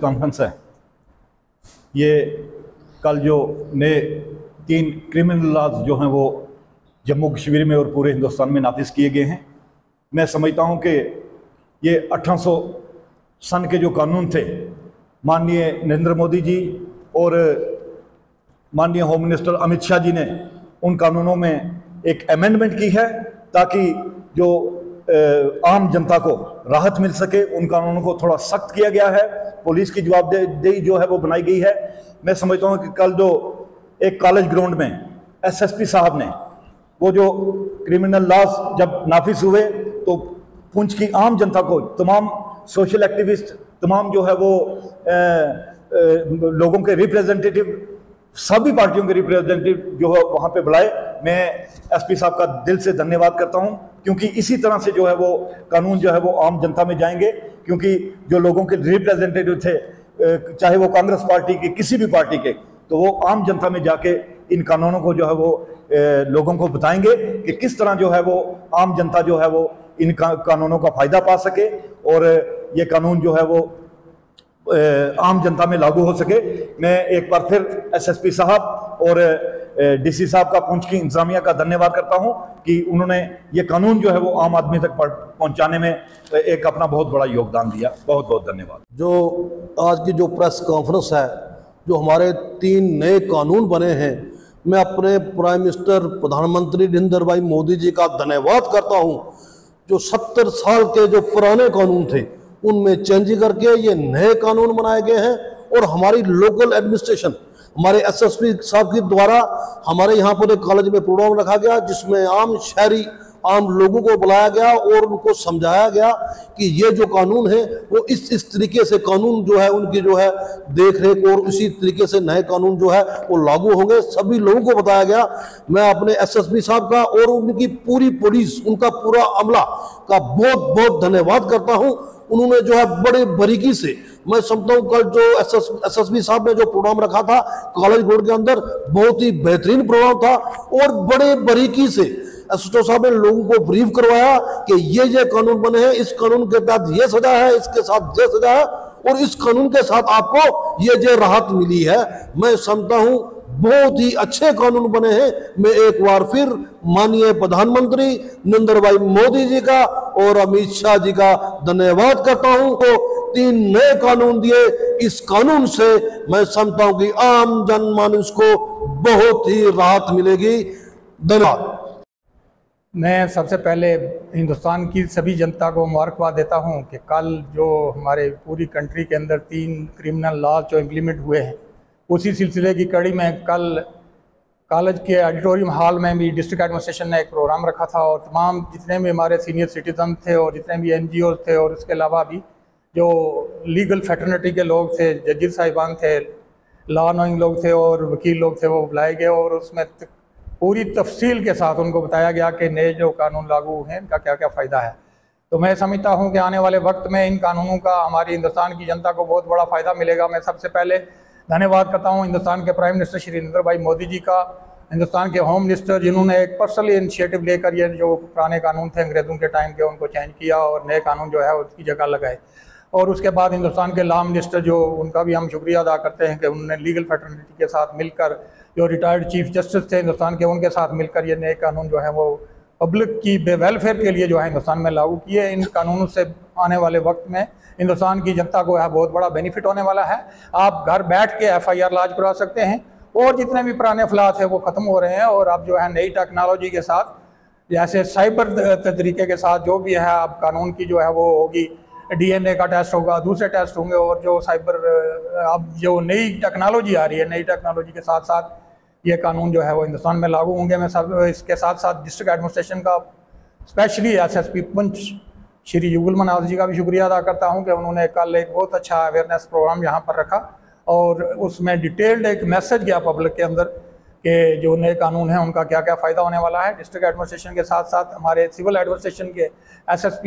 Conference है, ये कल जो नए 3 क्रिमिनल लॉज जो हैं वो जम्मू कश्मीर में और पूरे हिंदुस्तान में नाफिज किए गए हैं। मैं समझता हूँ कि ये 1800 सन के जो कानून थे, माननीय नरेंद्र मोदी जी और माननीय होम मिनिस्टर अमित शाह जी ने उन कानूनों में एक अमेंडमेंट की है ताकि जो आम जनता को राहत मिल सके। उन कानूनों को थोड़ा सख्त किया गया है, पुलिस की जवाबदेही जो है वो बनाई गई है। मैं समझता हूँ कि कल जो एक कॉलेज ग्राउंड में एसएसपी साहब ने वो जो क्रिमिनल लॉज जब नाफिज हुए तो पुंछ की आम जनता को, तमाम सोशल एक्टिविस्ट, तमाम जो है वो लोगों के रिप्रेजेंटेटिव, सभी पार्टियों के रिप्रेजेंटेटिव जो है वहाँ पे बुलाए। मैं एसपी साहब का दिल से धन्यवाद करता हूँ, क्योंकि इसी तरह से जो है वो कानून जो है वो आम जनता में जाएंगे। क्योंकि जो लोगों के रिप्रेजेंटेटिव थे, चाहे वो कांग्रेस पार्टी के, किसी भी पार्टी के, तो वो आम जनता में जाके इन कानूनों को जो है वो लोगों को बताएंगे कि किस तरह जो है वो आम जनता जो है वो इन कानूनों का फ़ायदा पा सके और ये कानून जो है वो आम जनता में लागू हो सके। मैं एक बार फिर एसएसपी साहब और डीसी साहब का, पुंछ की इंतजामिया का धन्यवाद करता हूं कि उन्होंने ये कानून जो है वो आम आदमी तक पहुंचाने में एक अपना बहुत बड़ा योगदान दिया। बहुत बहुत धन्यवाद। जो आज की जो प्रेस कॉन्फ्रेंस है, जो हमारे 3 नए कानून बने हैं, मैं अपने प्राइम मिनिस्टर प्रधानमंत्री नरेंद्र भाई मोदी जी का धन्यवाद करता हूं। जो 70 साल के जो पुराने कानून थे उनमें चेंज करके ये नए कानून बनाए गए हैं। और हमारी लोकल एडमिनिस्ट्रेशन, हमारे एसएसपी साहब के द्वारा हमारे यहाँ पर एक कॉलेज में प्रोग्राम रखा गया जिसमें आम शहरी, आम लोगों को बुलाया गया और उनको समझाया गया कि ये जो कानून है वो इस तरीके से कानून जो है उनकी जो है देख रेख और उसी तरीके से नए कानून जो है वो लागू होंगे। सभी लोगों को बताया गया। मैं अपने एसएसपी साहब का और उनकी पूरी पुलिस, उनका पूरा अमला का बहुत बहुत धन्यवाद करता हूं। उन्होंने जो है बड़े बारीकी से, मैं समझता हूँ कल जो एसएसपी साहब ने जो प्रोग्राम रखा था कॉलेज बोर्ड के अंदर, बहुत ही बेहतरीन प्रोग्राम था और बड़े बारीकी से एसओ साहब ने लोगों को ब्रीफ करवाया कि ये कानून बने हैं, इस कानून के तहत ये सजा है, इसके साथ ये सजा है और इस कानून के साथ आपको ये राहत मिली है। मैं समझता हूँ बहुत ही अच्छे कानून बने हैं। मैं एक बार फिर माननीय प्रधानमंत्री नरेंद्र भाई मोदी जी का और अमित शाह जी का धन्यवाद करता हूं। तो 3 नए कानून दिए, इस कानून से मैं समझता हूं कि आम जनमानस को बहुत ही राहत मिलेगी। धन्यवाद। मैं सबसे पहले हिंदुस्तान की सभी जनता को मुबारकबाद देता हूं कि कल जो हमारे पूरी कंट्री के अंदर 3 क्रिमिनल लॉ जो इम्प्लीमेंट हुए हैं, उसी सिलसिले की कड़ी में कल कॉलेज के ऑडिटोरियम हॉल में भी डिस्ट्रिक्ट एडमिनिस्ट्रेशन ने एक प्रोग्राम रखा था और तमाम जितने भी हमारे सीनियर सिटीजन थे और जितने भी एनजीओ थे और उसके अलावा भी जो लीगल फैटर्निटी के लोग थे, जजेस साहिबान थे, लॉ नोइंग लोग थे और वकील लोग थे, वो बुलाए गए और उसमें पूरी तफसील के साथ उनको बताया गया कि नए जो कानून लागू हैं इनका क्या क्या फ़ायदा है। तो मैं समझता हूं कि आने वाले वक्त में इन कानूनों का हमारी हिंदुस्तान की जनता को बहुत बड़ा फ़ायदा मिलेगा। मैं सबसे पहले धन्यवाद करता हूं हिंदुस्तान के प्राइम मिनिस्टर श्री नरेंद्र भाई मोदी जी का, हिंदुस्तान के होम मिनिस्टर जिन्होंने एक पर्सनली इनिशिएटिव लेकर ये जो पुराने कानून थे अंग्रेज़ों के टाइम के उनको चेंज किया और नए कानून जो है उसकी जगह लगाए। और उसके बाद हिंदुस्तान के लॉ मिनिस्टर जो, उनका भी हम शुक्रिया अदा करते हैं कि उन्होंने लीगल फैटर्निटी के साथ मिलकर, जो रिटायर्ड चीफ जस्टिस थे हिंदुस्तान के, उनके साथ मिलकर ये नए कानून जो है वो पब्लिक की वेलफेयर के लिए जो है हिंदुस्तान में लागू किए। इन कानूनों से आने वाले वक्त में हिंदुस्तान की जनता को है बहुत बड़ा बेनिफिट होने वाला है। आप घर बैठ के FIR लॉन्च करा सकते हैं और जितने भी पुराने फलात हैं वो ख़त्म हो रहे हैं और अब जो है नई टेक्नोलॉजी के साथ, जैसे साइबर तरीके के साथ जो भी है अब कानून की जो है वो होगी, DNA का टेस्ट होगा, दूसरे टेस्ट होंगे और जो साइबर अब जो नई टेक्नोलॉजी आ रही है, नई टेक्नोलॉजी के साथ साथ ये कानून जो है वो हिंदुस्तान में लागू होंगे। मैं सब इसके साथ साथ डिस्ट्रिक्ट एडमिनिस्ट्रेशन का, स्पेशली SSP पुंछ श्री युगल मनाज जी का भी शुक्रिया अदा करता हूं कि उन्होंने कल एक बहुत अच्छा अवेयरनेस प्रोग्राम यहाँ पर रखा और उसमें डिटेल्ड एक मैसेज गया पब्लिक के अंदर कि जो नए कानून हैं उनका क्या क्या फ़ायदा होने वाला है। डिस्ट्रिक्ट एडमिनिस्ट्रेशन के साथ साथ हमारे सिविल एडमिनिस्ट्रेशन के SSP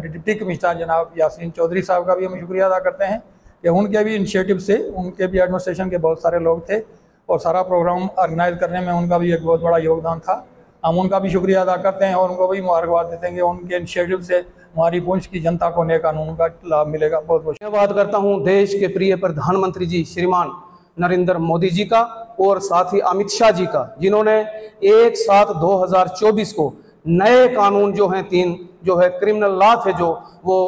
डिप्टी कमिश्नर जनाब यासीन चौधरी साहब का भी हम शुक्रिया अदा करते हैं कि उनके भी इनिशिएटिव से, उनके भी एडमिनिस्ट्रेशन के बहुत सारे लोग थे और सारा प्रोग्राम ऑर्गेनाइज करने में उनका भी एक बहुत बड़ा योगदान था। हम उनका भी शुक्रिया अदा करते हैं और उनको भी मुबारकबाद देते हैं कि उनके इनिशिएटिव से हमारी पुंछ की जनता को नए कानून का लाभ मिलेगा। बहुत बहुत धन्यवाद करता हूं देश के प्रिय प्रधानमंत्री जी श्रीमान नरेंद्र मोदी जी का और साथ ही अमित शाह जी का, जिन्होंने 1/7/2024 को नए कानून जो हैं 3 जो है क्रिमिनल लॉ थे जो वो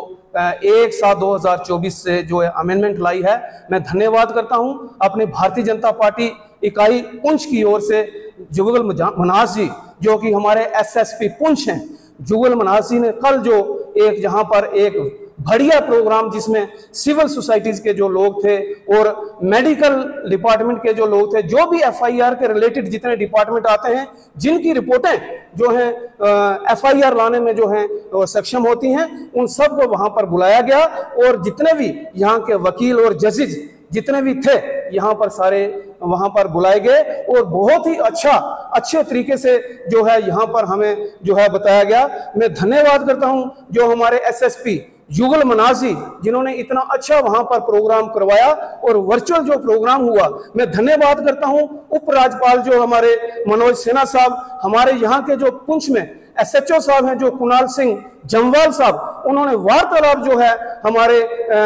1/7/2024 से जो है अमेंडमेंट लाई है। मैं धन्यवाद करता हूं अपने भारतीय जनता पार्टी इकाई पुंछ की ओर से जुगल मनास जी, जो कि हमारे एसएसपी पुंछ हैं। जुगल मनास जी ने कल जो एक जहां पर एक बढ़िया प्रोग्राम जिसमें सिविल सोसाइटीज के जो लोग थे और मेडिकल डिपार्टमेंट के जो लोग थे, जो भी एफआईआर के रिलेटेड जितने डिपार्टमेंट आते हैं, जिनकी रिपोर्टें जो हैं एफआईआर लाने में जो हैं सक्षम होती हैं, उन सबको वहां पर बुलाया गया और जितने भी यहाँ के वकील और जजेस जितने भी थे यहाँ पर सारे वहां पर बुलाए गए और बहुत ही अच्छे तरीके से जो है यहाँ पर हमें जो है बताया गया। मैं धन्यवाद करता हूं जो हमारे एसएसपी जुगल मनास जी, जिन्होंने इतना अच्छा वहां पर प्रोग्राम करवाया और वर्चुअल जो प्रोग्राम हुआ। मैं धन्यवाद करता हूं उपराज्यपाल जो हमारे मनोज सिन्हा साहब, हमारे यहाँ के जो पुंछ में एसएचओ साहब हैं जो कुणाल सिंह जमवाल साहब, उन्होंने वार्तालाप जो है हमारे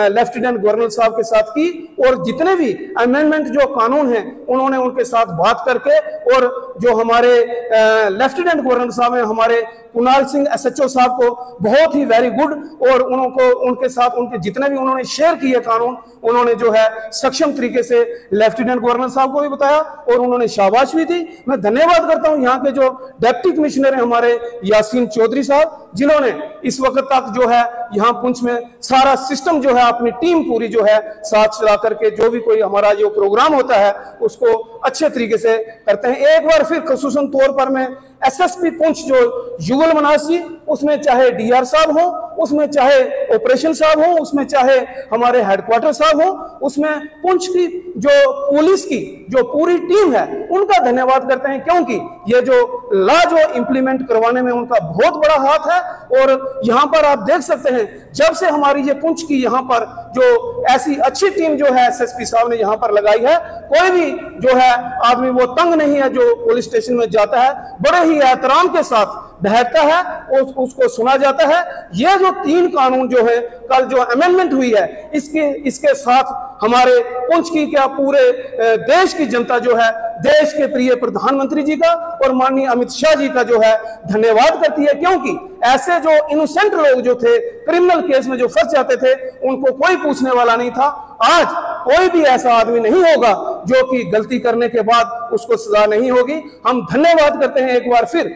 लेफ्टिनेंट गवर्नर साहब के साथ की और जितने भी अमेंडमेंट जो कानून हैं उन्होंने उनके साथ बात करके, और जो हमारे लेफ्टिनेंट गवर्नर साहब हैं हमारे कुणाल सिंह एसएचओ साहब को बहुत ही वेरी गुड, और उनको उनके साथ उनके जितने भी उन्होंने शेयर किए कानून, उन्होंने जो है सक्षम तरीके से लेफ्टिनेंट गवर्नर साहब को भी बताया और उन्होंने शाबाश भी दी। मैं धन्यवाद करता हूं यहाँ के जो डिप्टी कमिश्नर हैं हमारे यासीन चौधरी साहब, जिन्होंने इस वक्त तक जो है यहाँ पुंछ में सारा सिस्टम जो है अपनी टीम पूरी जो है साथ चला करके जो भी कोई हमारा जो प्रोग्राम होता है उसको अच्छे तरीके से करते हैं। एक बार फिर खसूसन तौर पर मैं एसएसपी पुंछ जो जुगल मनास जी, उसमें चाहे डीआर साहब हो, उसमें चाहे ऑपरेशन साहब हो, उसमें चाहे हमारे हेडक्वार्टर साहब हो, उसमें पुंछ की जो पुलिस की जो पूरी टीम है उनका धन्यवाद करते हैं, क्योंकि ये जो लॉ जो इंप्लीमेंट करवाने में उनका बहुत बड़ा हाथ है। और यहाँ पर आप देख सकते हैं जब से हमारी ये पुंछ की यहाँ पर जो ऐसी अच्छी टीम जो है एसएसपी साहब ने यहाँ पर लगाई है, कोई भी जो है आदमी वो तंग नहीं है जो पुलिस स्टेशन में जाता है, बड़े ही एहतराम के साथ बैठता है और उसको सुना जाता है। ये जो 3 कानून जो है कल जो अमेंडमेंट हुई है, इसके साथ हमारे पुंछ की क्या पूरे देश की जनता जो है देश के प्रिय प्रधानमंत्री जी का और माननीय अमित शाह जी का जो है धन्यवाद करती है, क्योंकि ऐसे जो इनोसेंट लोग जो थे क्रिमिनल केस में जो फंस जाते थे उनको कोई पूछने वाला नहीं था। आज कोई भी ऐसा आदमी नहीं होगा जो कि गलती करने के बाद उसको सजा नहीं होगी। हम धन्यवाद करते हैं एक बार फिर।